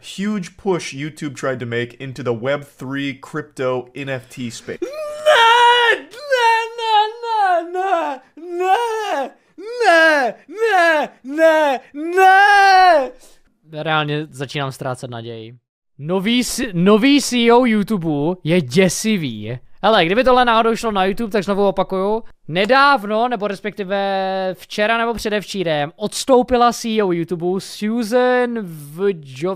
huge push YouTube tried to make into the Web3 crypto NFT space. Reálně začínám ztrácet naději. Nový CEO YouTube je děsivý. Hele, kdyby tohle náhodou šlo na YouTube, tak znovu opakuju. Nedávno, nebo respektive včera nebo předevčírem, odstoupila CEO YouTube Susan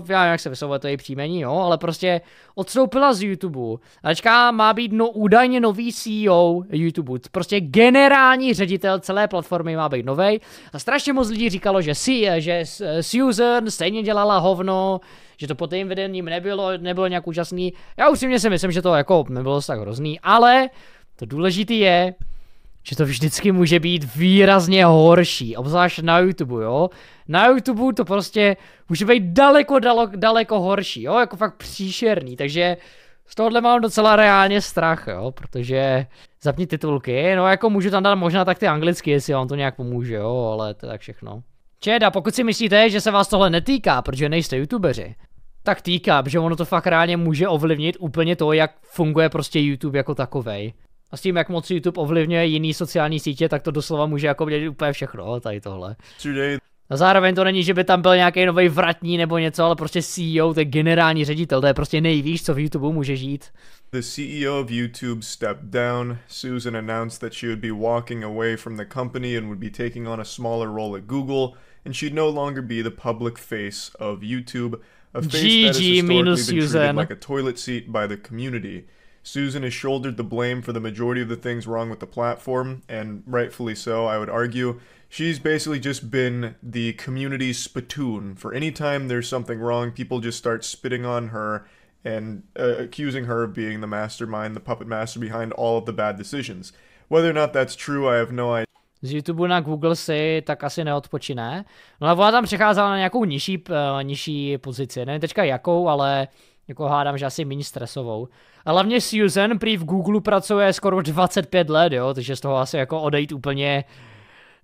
já nevím, jak se vyslovuje to její příjmení, jo, ale prostě odstoupila z YouTube. A má být údajně nový CEO YouTube. Prostě generální ředitel celé platformy má být novej. A strašně moc lidí říkalo, že Susan stejně dělala hovno, že to pod jejím vedením nebylo nějak úžasný. Já upřímně si myslím, že to jako nebylo tak hrozný, ale to důležité je, že to vždycky může být výrazně horší, obzvlášť na YouTube, jo. Na YouTube to prostě může být daleko horší, jo, jako fakt příšerný, takže z tohohle mám docela reálně strach, jo, protože zapni titulky, no jako můžu tam dát možná tak ty anglicky, jestli vám to nějak pomůže, jo, ale to je tak všechno. Čeda, pokud si myslíte, že se vás tohle netýká, protože nejste youtubeři, tak týká, že ono to fakt reálně může ovlivnit úplně to, jak funguje prostě YouTube jako takovej. A s tím, jak moc YouTube ovlivňuje jiný sociální sítě, tak to doslova může jako dělat úplně všechno, tady tohle. A zároveň to není, že by tam byl nějaký nový vratní nebo něco, ale prostě CEO, to je generální ředitel, to je prostě nejvíc, co v YouTube může žít. The CEO of YouTube stepped down. Susan announced that she would be walking away from the company and would be taking on a smaller role at Google, and she'd no longer be the public face of YouTube, a face that has historically been treated like a toilet seat by the community. Susan has shouldered the blame for the majority of the things wrong with the platform, and rightfully so, I would argue. She's basically just been the community's spittoon. For any time there's something wrong, people just start spitting on her and accusing her of being the mastermind, the puppet master behind all of the bad decisions. Whether or not that's true, I have no idea. Z YouTube na Google si tak asi neodpočine. No a ona tam přecházela na nějakou nižší pozici. Nevím teďka jakou, ale jako hádám, že asi méně stresovou. A hlavně Susan prý v Google pracuje skoro 25 let, jo, takže z toho asi jako odejít úplně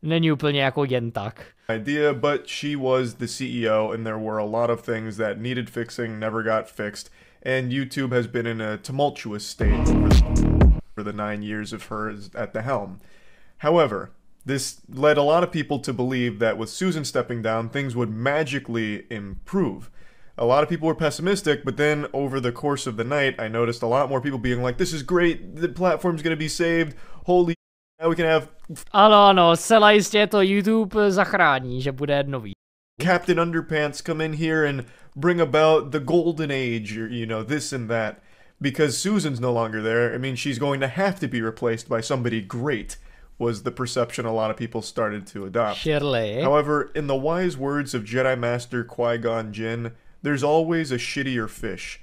není úplně jako jen tak. Idea, but she was the CEO and there were a lot of things that needed fixing, never got fixed, and YouTube has been in a tumultuous state for the 9 years of her at the helm. However, this led a lot of people to believe that with Susan stepping down, things would magically improve. A lot of people were pessimistic, but then over the course of the night, I noticed a lot more people being like, this is great, the platform's gonna be saved, holy now we can have... Ano, zcela jistě to YouTube zachrání, že bude nový. Captain Underpants come in here and bring about the golden age, or, you know, this and that. Because Susan's no longer there, I mean, she's going to have to be replaced by somebody great, was the perception a lot of people started to adopt. Surely. However, in the wise words of Jedi Master Qui-Gon Jinn, there's always a shittier fish.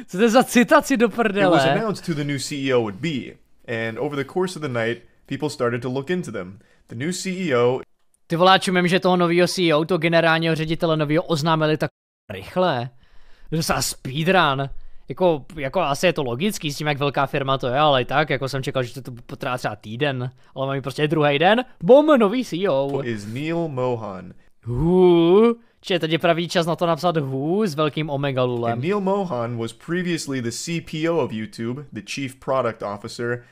Co to je za citaci do prdele? It was announced who the new CEO would be, and over the course of the night, people started to look into them. The new CEO... Ty voláču, mím, že toho nového CEO, toho generálního ředitele nového oznámili tak rychle. Docela speedrun. Jako asi je to logický s tím, jak velká firma to je, ale i tak, jako jsem čekal, že to potrvá třeba týden. Ale mám prostě druhý den, bom, nový CEO. Is Neil Mohan. Čiže teď je pravý čas na to napsat s velkým omegalulem. And Neil Mohan was previously the CPO of YouTube, the Chief Product Officer,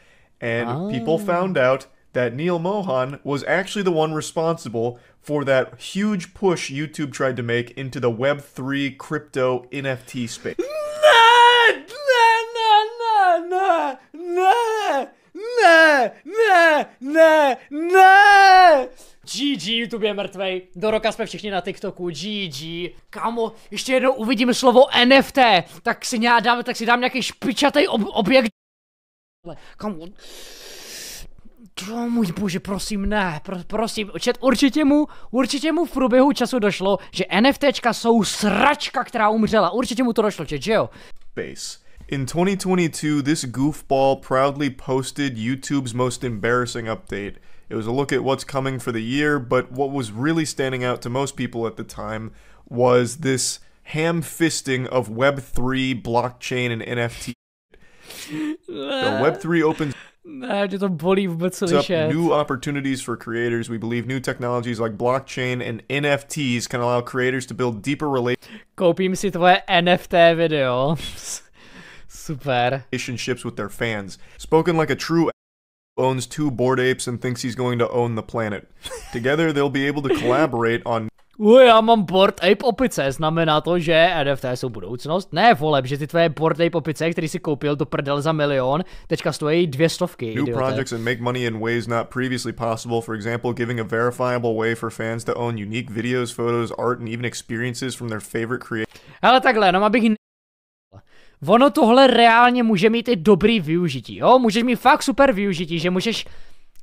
and people found out that Neil Mohan was actually the one responsible for that huge push YouTube tried to make into the Web3 crypto NFT space. Ne! GG, YouTube je mrtvej. Do roka jsme všichni na TikToku. GG. Kámo, ještě jednou uvidím slovo NFT. Tak si dám nějaký špičatý objekt. Kámo. Můj bože, prosím, ne. Prosím, určitě mu v průběhu času došlo, že NFTčka jsou sračka, která umřela. Určitě mu to došlo, že jo? In 2022, this goofball proudly posted YouTube's most embarrassing update. It was a look at what's coming for the year, but what was really standing out to most people at the time was this ham-fisting of Web3, blockchain, and NFT. So Web3 opens... Ne, mě to bolí vůbec slyšet. New opportunities for creators. We believe new technologies like blockchain and NFTs can allow creators to build deeper Koupím si tvoje NFT video. Super. relationships with their fans. Spoken like a true owns 2 bored apes and thinks he's going to own the planet. Together they'll be able to collaborate on Já mám Bored Ape opice, znamená to, že NFT jsou budoucnost? Ne, vole, že ty tvoje Bored Ape opice, který si koupil do prdel za 1 000 000, teďka stojí 200, new idiote. projects and make money in ways not previously possible. For example, giving a verifiable way for fans to own unique videos, photos, art, and even experiences from their favorite creators. Ale takhle, no abych ono tohle reálně může mít i dobrý využití, jo? Můžeš mít fakt super využití, že můžeš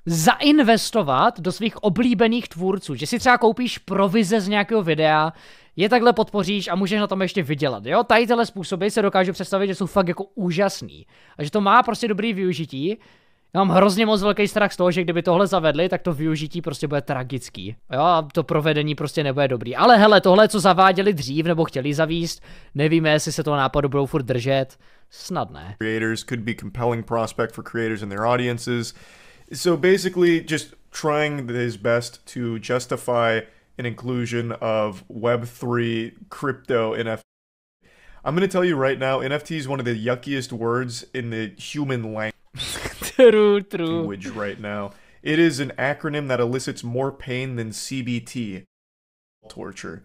zainvestovat do svých oblíbených tvůrců, že si třeba koupíš provize z nějakého videa, je takhle podpoříš a můžeš na tom ještě vydělat, jo? Tady tyhle způsoby se dokážu představit, že jsou fakt jako úžasný a že to má prostě dobrý využití. Já mám hrozně moc velký strach z toho, že kdyby tohle zavedli, tak to využití prostě bude tragický. Jo, a to provedení prostě nebude dobrý. Ale hele, tohle, co zaváděli dřív nebo chtěli zavíst, nevíme, jestli se toho nápadu budou furt držet. Snad ne. Creators could be compelling prospect for creators and their audiences. So basically just trying his best to justify an inclusion of Web3 crypto NFT. I'm going to tell you right now, NFT is one of the yuckiest words in the human language. True. Right now. It is an acronym that elicits more pain than CBT. Torture.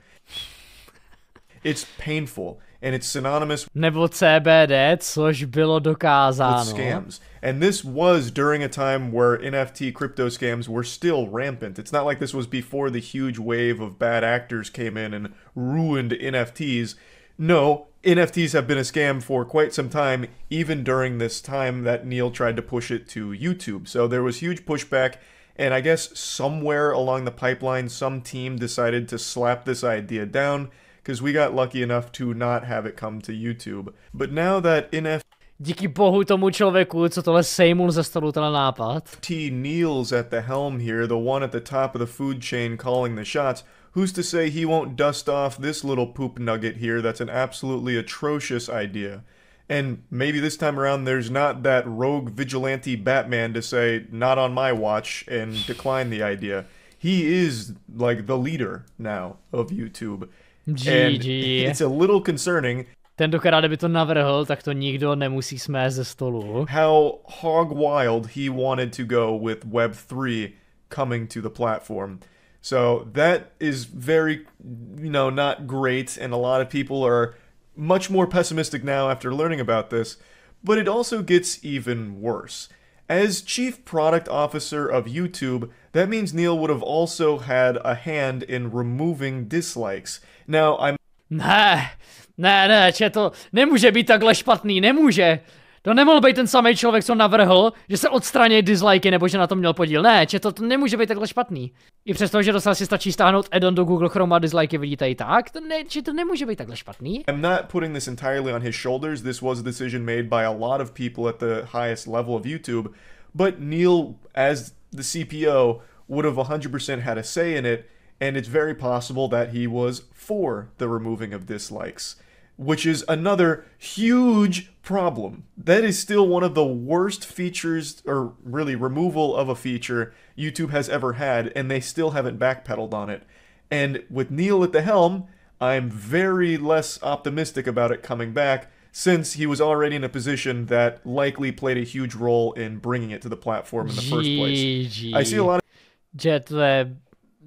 It's painful, and it's synonymous nebo CBD, což bylo dokázáno. with scams. And this was during a time where NFT crypto scams were still rampant. It's not like this was before the huge wave of bad actors came in and ruined NFTs. No, NFTs have been a scam for quite some time, even during this time that Neil tried to push it to YouTube. So there was huge pushback, and I guess somewhere along the pipeline, some team decided to slap this idea down, because we got lucky enough to not have it come to YouTube. But now that Díky bohu tomu člověku, co tohle sejmul ze stolu, ten nápad. Neil's at the helm here, the one at the top of the food chain calling the shots, who's to say he won't dust off this little poop nugget here that's an absolutely atrocious idea? And maybe this time around there's not that rogue vigilante Batman to say, not on my watch, and decline the idea. He is, like, the leader now of YouTube. GG. And it's a little concerning. Tentokrát, kdyby to navrhl, tak to nikdo nemusí smést ze stolu. How hog wild he wanted to go with Web3 coming to the platform. So that is very, not great, and a lot of people are much more pessimistic now after learning about this, but it also gets even worse. As Chief Product Officer of YouTube, that means Neil would have also had a hand in removing dislikes. Now, Ne, to nemůže být takhle špatný, nemůže. To nemohl být ten samý člověk, co navrhl, že se odstraní dislikey, nebo že na tom měl podíl. Ne, to nemůže být takhle špatný. I přesto, že dostal si stačí stáhnout add-on do Google Chrome a dislikey vidíte i tak, to nemůže být takhle špatný. I'm not putting this entirely on his shoulders. This was a decision made by a lot of people at the highest level of YouTube. But Neil, as the CPO, would have 100% had a say in it, and it's very possible that he was for the removing of dislikes. Which is another huge problem. That is still one of the worst features, or really removal of a feature, YouTube has ever had, and they still haven't backpedaled on it. And with Neil at the helm, I'm very less optimistic about it coming back, since he was already in a position that likely played a huge role in bringing it to the platform in the first place. I see a lot of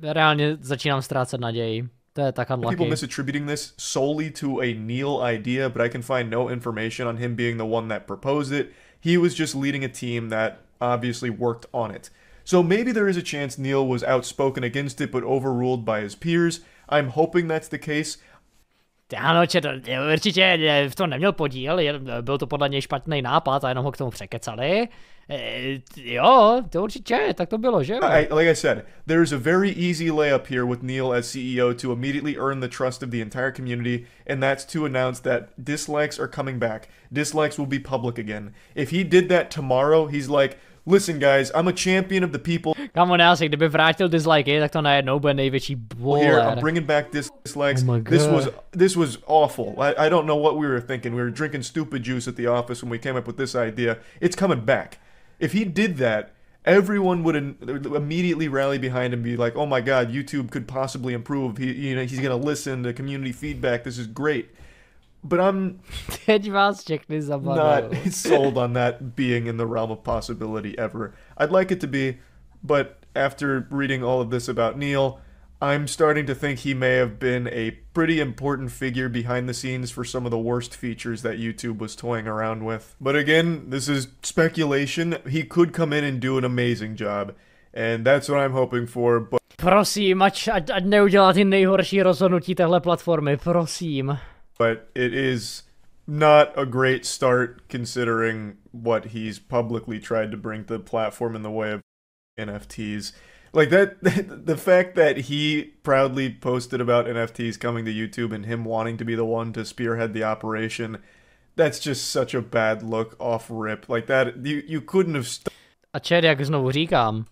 reálně začínám ztrácet naději. To je tak unlucky. People misattributing this solely to a Neil idea, but I can find no information on him being the one that proposed it. He was just leading a team that obviously worked on it. So maybe there is a chance Neil was outspoken against it, but overruled by his peers. I'm hoping that's the case. Ano, určitě v tom neměl podíl, byl to podle něj špatný nápad a jenom ho k tomu překecali. Jo, to určitě, tak to bylo, že? Like I said, there's a very easy layup here with Neil as CEO to immediately earn the trust of the entire community, and that's to announce that dislikes are coming back. Dislikes will be public again. If he did that tomorrow, he's like, listen guys, I'm a champion of the people. Come on, kdyby vrátil dislikey, tak to najednou bude největší boler. Here, I'm bringing back dislikes. Oh my God. This was awful. I don't know what we were thinking. We were drinking stupid juice at the office when we came up with this idea. It's coming back. If he did that, everyone would immediately rally behind him and be like, oh my god, YouTube could possibly improve. He's gonna listen to community feedback. This is great. But I'm Teď vás všechny zabavil. not sold on that being in the realm of possibility ever. I'd like it to be, but after reading all of this about Neil, I'm starting to think he may have been a pretty important figure behind the scenes for some of the worst features that YouTube was toying around with. But again, this is speculation. He could come in and do an amazing job. And that's what I'm hoping for. But Prosím, ať neudělá ty nejhorší rozhodnutí téhle platformy, prosím. But it is not a great start considering what he's publicly tried to bring to the platform in the way of NFTs. Like that, the fact that he proudly posted about NFTs coming to YouTube and him wanting to be the one to spearhead the operation, that's just such a bad look off rip. Like that, you couldn't have. A chat, jak znovu říkám,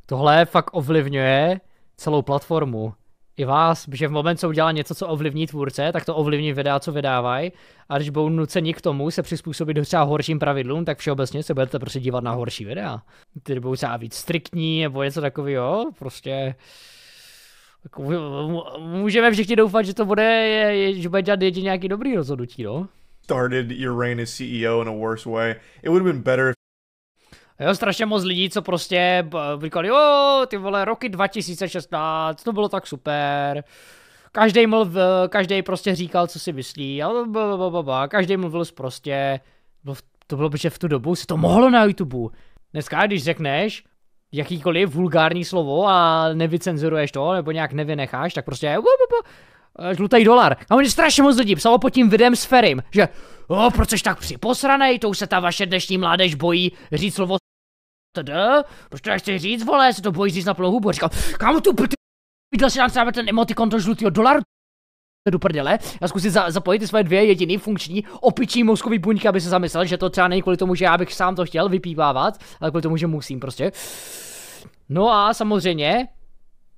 tohle fakt ovlivňuje celou platformu. I vás, protože v moment, co udělá něco, co ovlivní tvůrce, tak to ovlivní videa, co vydávají. A když budou nuceni k tomu se přizpůsobit třeba horším pravidlům, tak všeobecně se budete prostě dívat na horší videa. Ty budou třeba víc striktní nebo něco takového, prostě. Můžeme všichni doufat, že to bude, že bude dělat jedině nějaký dobrý rozhodnutí, no. Started your reign as CEO in a worse way. It would have been better. Jo, strašně moc lidí, co prostě říkali, jo, ty vole, roky 2016, to bylo tak super. Každý prostě říkal, co si myslí, každý mluvil prostě. To bylo, protože v tu dobu se to mohlo na YouTube. Dneska, když řekneš jakýkoliv vulgární slovo a nevycenzuruješ to, nebo nějak nevynecháš, tak prostě žlutý dolar. A oni strašně moc lidí psalo pod tím videem s Ferim, že proč jsi tak připosranej, to už se ta vaše dnešní mládež bojí říct slovo proč to nechci říct, vole, se to bojí říct na plnou hubu. A říkal, kámo tu pídle si nám třeba ten emotikon toho žlutýho dolaru do prdele a zkusit zapojit ty svoje dvě jediný funkční opičí mozkový buňky, aby se zamyslel, že to třeba není kvůli tomu, že já bych sám to chtěl vypívávat, ale kvůli tomu, že musím prostě. No a samozřejmě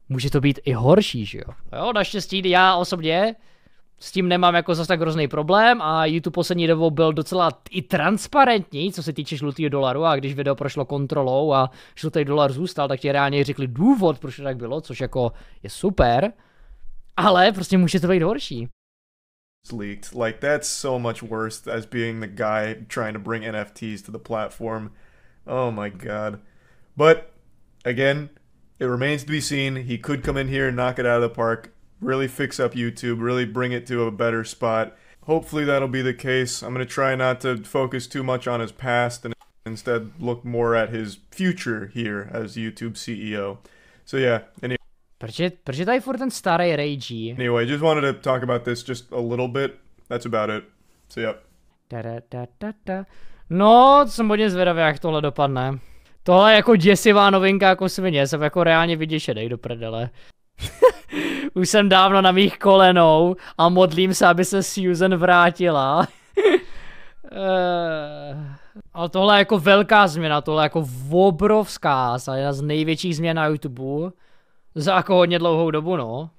může to být i horší, že jo. Jo, naštěstí já osobně s tím nemám jako zase tak hrozný problém a YouTube poslední dobou byl docela i transparentní, co se týče žlutého dolaru, a když video prošlo kontrolou a žlutý dolar zůstal, tak ti reálně řekli důvod, proč to tak bylo, což jako je super, ale prostě může to být horší. Leaked. Like that's so much worse as being the guy trying to bring NFTs to the platform. Oh my god. But again, it remains to be seen. He could come in here and knock it out of the park. Really fix up YouTube, really bring it to a better spot. Hopefully that'll be the case. I'm going to try not to focus too much on his past and instead look more at his future here as YouTube CEO. So yeah, anyway. Proč je tady furt ten starý rage? Anyway, just wanted to talk about this just a little bit. That's about it. So yeah. No, jsem hodně zvědavý, jak tohle dopadne. Tohle je jako děsivá novinka jako svině, jsem jako reálně vyděšenej do prdele. Už jsem dávno na mých kolenou a modlím se, aby se Susan vrátila. Ale tohle je jako velká změna, tohle je jako obrovská, jedna z největších změn na YouTube za jako hodně dlouhou dobu, no.